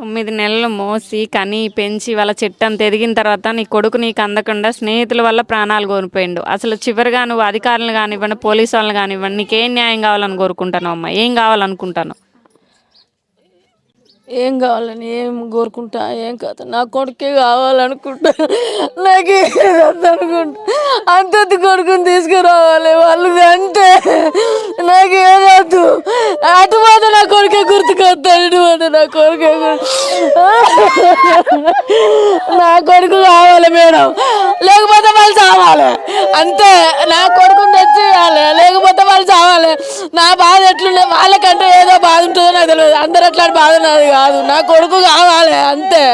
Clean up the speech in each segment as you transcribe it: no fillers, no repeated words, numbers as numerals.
9 నెలలు మోసి, కని, పెంచి వాళ్ళ చెట్టంత ఎదిగిన తర్వాత నీ కొడుకు నీకు అందకుండా స్నేహితుల వల్ల ప్రాణాలు కోల్పోయిండు. అసలు చివరిగా నువ్వు అధికారులను కానివ్వండి, పోలీసు వాళ్ళని కానివ్వండి, నీకేం న్యాయం కావాలని కోరుకుంటున్నావు అమ్మా? ఏం కావాలనుకుంటాను? ఏం కావాలని ఏం కోరుకుంటా ఏం కాదు, నా కొడుకే కావాలనుకుంటా. నాకు అనుకుంటా అంత కొడుకుని తీసుకురావాలి వాళ్ళు అంటే నాకు ఏదొద్దు. అటు పోతే నా కొడుకే గుర్తుకొస్తాను, ఇటు పోతే నా కొడుకే నా కొడుకు కావాలి మేడం, లేకపోతే వాళ్ళు చావాలి అంతే. నా కొడుకుని తెచ్చేయాలి, లేకపోతే వాళ్ళు చావాలి. నా బాధ ఎట్లుండే వాళ్ళకంటే ఏదో బాధ ఉంటుందో నాకు తెలియదు, అందరు అట్లాంటి బాధ నాది కాదు. నా కొడుకు కావాలి అంతే.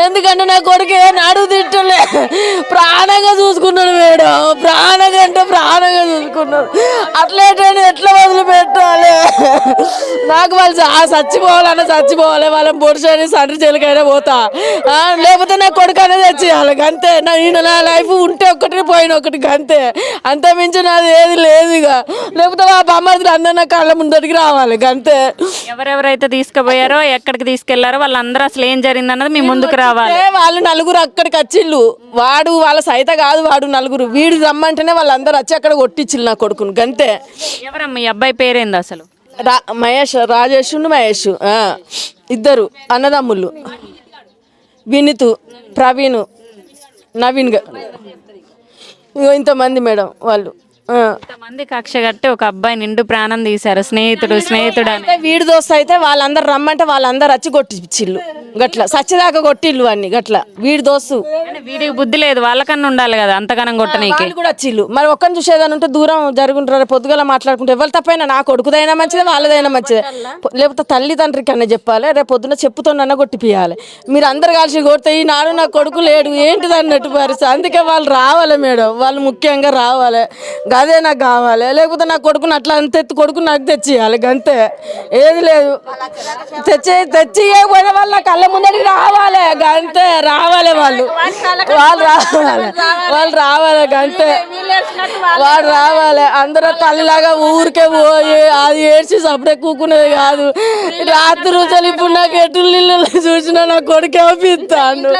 ఎందుకంటే నా కొడుకు ఏ నాడు తిట్టలే, ప్రాణంగా చూసుకున్నాడు మేడం, ప్రాణంగా అంటే ప్రాణంగా చూసుకున్నాడు. అట్లేటని ఎట్లా వదిలిపెట్టాలి? నాకు వాళ్ళు చచ్చిపోవాలన్నా చచ్చిపోవాలి, వాళ్ళని పొడిచని సండ్రి చెలికైనా పోతా, లేకపోతే నా కొడుకు అనేది తెచ్చేయాలి అంతే. నా లైఫ్ ఉంటే ఒక్కటి పోయిన ఒకటి అంతే, అంత మించి నాది ఏది లేదు. ఇక లేకపోతే మా బామ్మర్దులు అందరూ నా కళ్ళ ముందరికి రావాలి అంతే. ఎవరెవరైతే తీసుకుపోయారో, ఎక్కడికి తీసుకెళ్లారో వాళ్ళందరూ అసలు ఏం జరిగింది అన్నది మీ ముందుకు రావాలి. వాళ్ళు నలుగురు అక్కడికి వచ్చిళ్ళు, వాడు వాళ్ళ సైత కాదు, వాడు నలుగురు, వీడు రమ్మంటేనే వాళ్ళందరూ వచ్చి అక్కడ కొట్టించిళ్ళు నా కొడుకుని గంతే. ఎవరమ్మా ఈ అబ్బాయి పేరేంది అసలు? మహేష్, రాజేష్ మహేష్, ఇద్దరు అన్నదమ్ముళ్ళు. వినీత్, ప్రవీణ్, నవీన్, ఇంతమంది మేడం వాళ్ళు. ఇంతమంది కక్ష కట్టి ఒక అబ్బాయి నిండు ప్రాణం తీశారు. స్నేహితుడు అంటే వీడి దోస్తు అయితే వాళ్ళందరూ రమ్మంటే వాళ్ళందరూ వచ్చి కొట్టిచ్చిళ్ళు గట్ల, సచ్చేదాకా కొట్టిళ్ళు అన్ని గట్ల. వీడి దోస్తు వీడికి బుద్ధి లేదు, వాళ్ళకన్నా ఉండాలి కదా అంతగానం కొట్టనీకి. కూడా వచ్చిళ్ళు. మరి ఒక్కరిని చూసేదాని ఉంటే దూరం జరుగుంటారు, పొద్దుగల మాట్లాడుకుంటే ఎవరు తప్పైనా నా కొడుకుదైనా మంచిదే, వాళ్ళదైనా మంచిదే. లేకపోతే తల్లిదండ్రికి అన్న చెప్పాలి, రేపు పొద్దున్న చెప్పుతోనన్నా కొట్టిపియాలి. మీరు అందరు కలిసి కొడితే ఈనాడు నా కొడుకు లేడు ఏంటిది అన్నట్టు పరిస్థితి. అందుకే వాళ్ళు రావాలి మేడం, వాళ్ళు ముఖ్యంగా రావాలి, అదే నాకు కావాలి. లేకపోతే నా కొడుకుని అట్లా అంత ఎత్తు కొడుకు నాకు తెచ్చియాలి అంతే, ఏది లేదు. తెచ్చిపోయిన వాళ్ళు నా కళ్ళ ముందరికి రావాలి అంతే, రావాలి వాళ్ళు రావాలి అంతే, వాళ్ళు రావాలి. అందరూ తల్లిలాగా ఊరికే పోయి అది ఏడ్చి సపడే కూకునేది కాదు. రాత్రి రోజులు ఇప్పుడు నాకు ఎటు నీళ్ళు చూసినా నా కొడుకు అనిపిస్తాడు,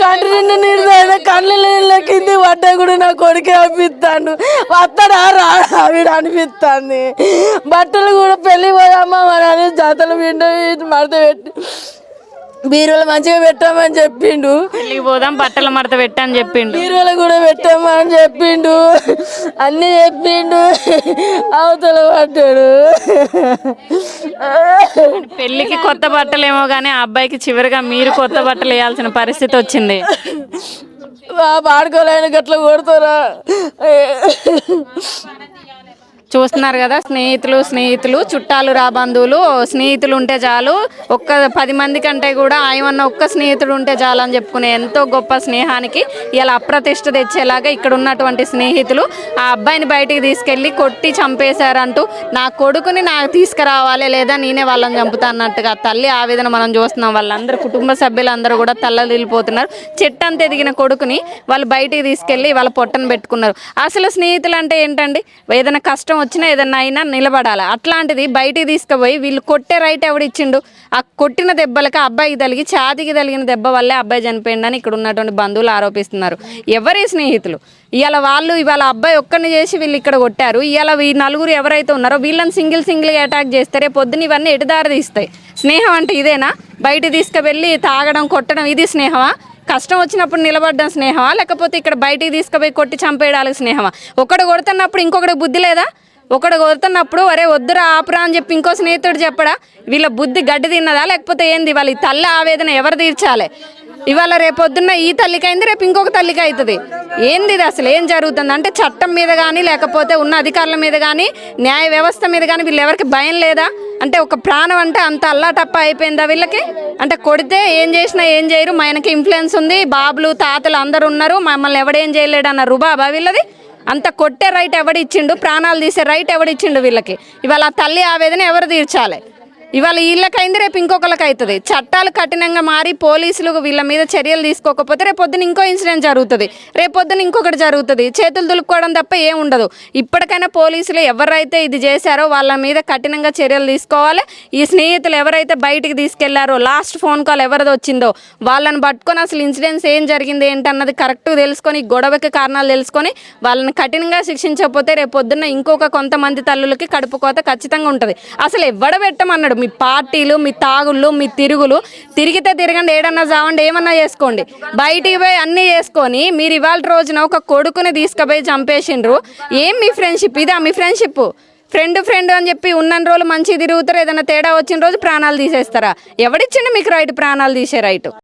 కంటి నిండు నీళ్ళు కళ్ళు నీళ్ళ కింది పడ్డా కూడా నా కొడుకే అనిపిస్తాడు. వస్తాడా రాడా వీడు అనిపిస్తుంది. బట్టలు కూడా పెళ్ళి పోయామా మరి జాతలు పిండి మడత పెట్టి బీరువాలు మంచిగా పెట్టామని చెప్పిండు. పెళ్ళికి పోదాం బట్టల మడత పెట్టని చెప్పిండు, బీరువాలు కూడా పెట్టామని చెప్పిండు, అన్ని చెప్పిండు. అవతల పడ్డాడు. పెళ్ళికి కొత్త బట్టలేమో కానీ ఆ అబ్బాయికి చివరిగా మీరు కొత్త బట్టలు వేయాల్సిన పరిస్థితి వచ్చింది. పాడుకోలేని గట్ల కొడతారా? చూస్తున్నారు కదా, స్నేహితులు చుట్టాలు రాబంధువులు, స్నేహితులు ఉంటే చాలు, ఒక్క 10 మంది కంటే కూడా ఆయమన్న ఒక్క స్నేహితుడు ఉంటే చాలు అని చెప్పుకునే ఎంతో గొప్ప స్నేహానికి ఇలా అప్రతిష్ట తెచ్చేలాగా ఇక్కడ ఉన్నటువంటి స్నేహితులు ఆ అబ్బాయిని బయటికి తీసుకెళ్ళి కొట్టి చంపేశారంటూ నా కొడుకుని నాకు తీసుకురావాలి లేదా నేనే వాళ్ళని చంపుతా అన్నట్టుగా తల్లి ఆవేదన మనం చూస్తున్నాం. వాళ్ళందరూ కుటుంబ సభ్యులందరూ కూడా తల్లడిల్లిపోతున్నారు. చెట్టంత ఎదిగిన కొడుకుని వాళ్ళు బయటికి తీసుకెళ్ళి వాళ్ళ పొట్టను పెట్టుకున్నారు. అసలు స్నేహితులు అంటే ఏంటండి? ఏదైనా కష్టం వచ్చినా ఏదన్నా అయినా నిలబడాలి. అట్లాంటిది బయటికి తీసుకుపోయి వీళ్ళు కొట్టే రైట్ ఎవడిచ్చిండు? ఆ కొట్టిన దెబ్బలకి అబ్బాయికి తగిలి ఛాతీకి తగిలిన దెబ్బ వల్లే అబ్బాయి చనిపోయిందని ఇక్కడ ఉన్నటువంటి బంధువులు ఆరోపిస్తున్నారు. ఎవరి స్నేహితులు? ఇవాళ అబ్బాయి ఒక్కరిని చేసి వీళ్ళు ఇక్కడ కొట్టారు. ఇవాళ ఈ నలుగురు ఎవరైతే ఉన్నారో వీళ్ళని సింగిల్గా అటాక్ చేస్తారే పొద్దున ఇవన్నీ ఎటుదారి తీస్తాయి. స్నేహం అంటే ఇదేనా? బయట తీసుకువెళ్ళి తాగడం కొట్టడం ఇది స్నేహమా? కష్టం వచ్చినప్పుడు నిలబడ్డం స్నేహమా? లేకపోతే ఇక్కడ బయటికి తీసుకుపోయి కొట్టి చంపేయడానికి స్నేహమా? ఒకడు కొడుతున్నప్పుడు ఇంకొకటి బుద్ధి లేదా? ఒకడు కొడుతున్నప్పుడు అరే వద్దురా ఆపురా అని చెప్పి ఇంకో స్నేహితుడు చెప్పడా? వీళ్ళ బుద్ధి గడ్డి తిన్నదా లేకపోతే ఏంది? వాళ్ళ ఈ తల్లి ఆవేదన ఎవరు తీర్చాలి? ఇవాళ రేపొద్దున్న ఈ తల్లికి అయింది, రేపు ఇంకొక తల్లికి అవుతుంది. ఏంది ఇది అసలు? ఏం జరుగుతుంది అంటే చట్టం మీద కానీ లేకపోతే ఉన్న అధికారుల మీద కానీ న్యాయ వ్యవస్థ మీద కానీ వీళ్ళు ఎవరికి భయం లేదా? అంటే ఒక ప్రాణం అంటే అంత అల్లాటప్ప అయిపోయిందా వీళ్ళకి? అంటే కొడితే ఏం చేసినా ఏం చేయరు, మనకి ఇన్ఫ్లుయెన్స్ ఉంది, బాబులు తాతలు అందరు ఉన్నారు, మమ్మల్ని ఎవడేం చేయలేడు అన్న రుబాబా వీళ్ళది? అంత కొట్టే రైట్ ఎవడిచ్చిండు? ప్రాణాలు తీసే రైట్ ఎవడిచ్చిండు వీళ్ళకి? ఇవాళ ఆ తల్లి ఆవేదన ఎవరు తీర్చాలి? ఇవాళ వీళ్ళకైంది రేపు ఇంకొకరికి అవుతుంది. చట్టాలు కఠినంగా మారి పోలీసులు వీళ్ళ మీద చర్యలు తీసుకోకపోతే రేపొద్దున ఇంకో ఇన్సిడెంట్ జరుగుతుంది, రేపొద్దున ఇంకొకటి జరుగుతుంది. చేతులు దులుపుకోవడం తప్ప ఏం ఉండదు. ఇప్పటికైనా పోలీసులు ఎవరైతే ఇది చేశారో వాళ్ళ మీద కఠినంగా చర్యలు తీసుకోవాలి. ఈ స్నేహితులు ఎవరైతే బయటికి తీసుకెళ్లారో, లాస్ట్ ఫోన్ కాల్ ఎవరిది వచ్చిందో వాళ్ళని పట్టుకొని అసలు ఇన్సిడెంట్స్ ఏం జరిగింది ఏంటన్నది కరెక్ట్గా తెలుసుకొని, గొడవకి కారణాలు తెలుసుకొని వాళ్ళని కఠినంగా శిక్షించకపోతే రేపొద్దున ఇంకొక కొంతమంది తల్లులకి కడుపు కోత ఖచ్చితంగా ఉంటుంది. అసలు ఎవడబెట్టమన్నాడు? మీ పార్టీలు, మీ తాగుళ్ళు, మీ తిరుగులు, తిరిగితే తిరగండి, ఏడన్నా చావండి, ఏమన్నా చేసుకోండి, బయటికి పోయి అన్నీ చేసుకొని మీరు ఇవాళ రోజున ఒక కొడుకుని తీసుకుపోయి చంపేసిండ్రు. ఏం మీ ఫ్రెండ్షిప్? ఇదా మీ ఫ్రెండ్షిప్? ఫ్రెండ్ అని చెప్పి ఉన్న రోజులు మంచిగా తిరుగుతారు, ఏదైనా తేడా వచ్చిన రోజు ప్రాణాలు తీసేస్తారా? ఎవడిచ్చిండు మీకు రైట్ ప్రాణాలు తీసే రైట్?